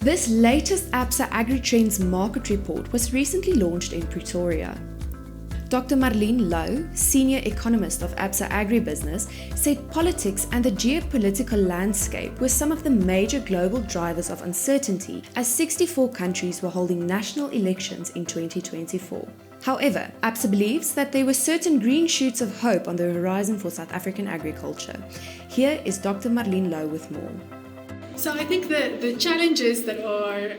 This latest Absa AgriTrends market report was recently launched in Pretoria. Dr. Marlene Louw, senior economist of Absa AgriBusiness, said politics and the geopolitical landscape were some of the major global drivers of uncertainty as 64 countries were holding national elections in 2024. However, Absa believes that there were certain green shoots of hope on the horizon for South African agriculture. Here is Dr. Marlene Louw with more. So I think the challenges that are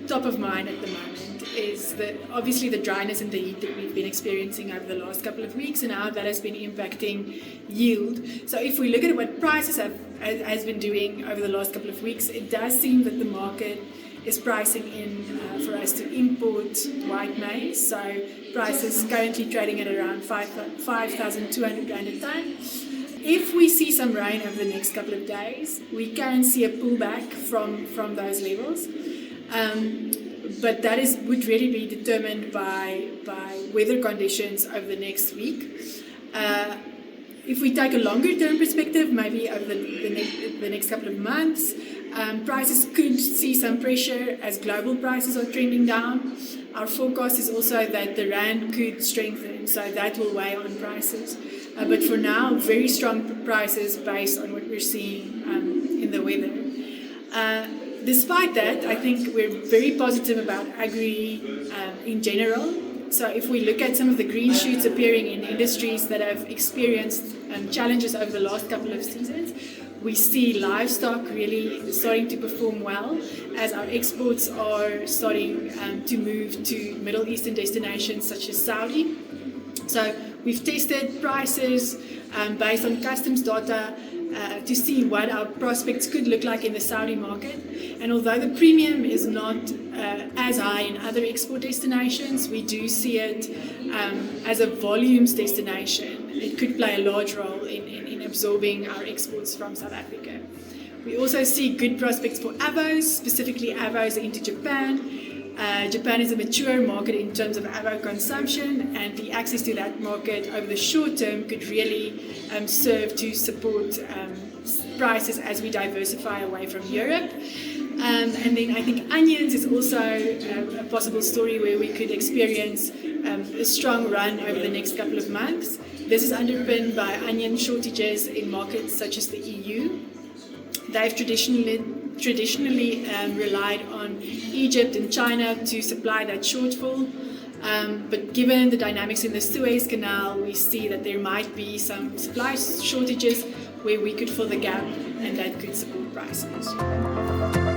top of mind at the moment is obviously the dryness and the heat that we've been experiencing over the last couple of weeks and how that has been impacting yield. So if we look at what prices has been doing over the last couple of weeks, it does seem that the market is pricing in for us to import white maize. So prices currently trading at around 5,200 Rand a tonne. If we see some rain over the next couple of days, we can see a pullback from those levels. But that would really be determined by weather conditions over the next week. If we take a longer term perspective, maybe over the next couple of months, prices could see some pressure as global prices are trending down. Our forecast is also that the rand could strengthen, so that will weigh on prices. But for now, very strong prices based on what we're seeing in the weather. Despite that, I think we're very positive about agri in general. So if we look at some of the green shoots appearing in industries that have experienced challenges over the last couple of seasons, we see livestock really starting to perform well as our exports are starting to move to Middle Eastern destinations such as Saudi. So we've tested prices based on customs data to see what our prospects could look like in the Saudi market. And although the premium is not as high in other export destinations, we do see it as a volumes destination. It could play a large role in absorbing our exports from South Africa. We also see good prospects for avos, specifically avos into Japan. Japan is a mature market in terms of avo consumption, and the access to that market over the short term could really serve to support prices as we diversify away from Europe. And then I think onions is also a possible story where we could experience a strong run over the next couple of months. This is underpinned by onion shortages in markets such as the EU. They've traditionally relied on Egypt and China to supply that shortfall. But given the dynamics in the Suez Canal, we see that there might be some supply shortages where we could fill the gap, and that could support prices.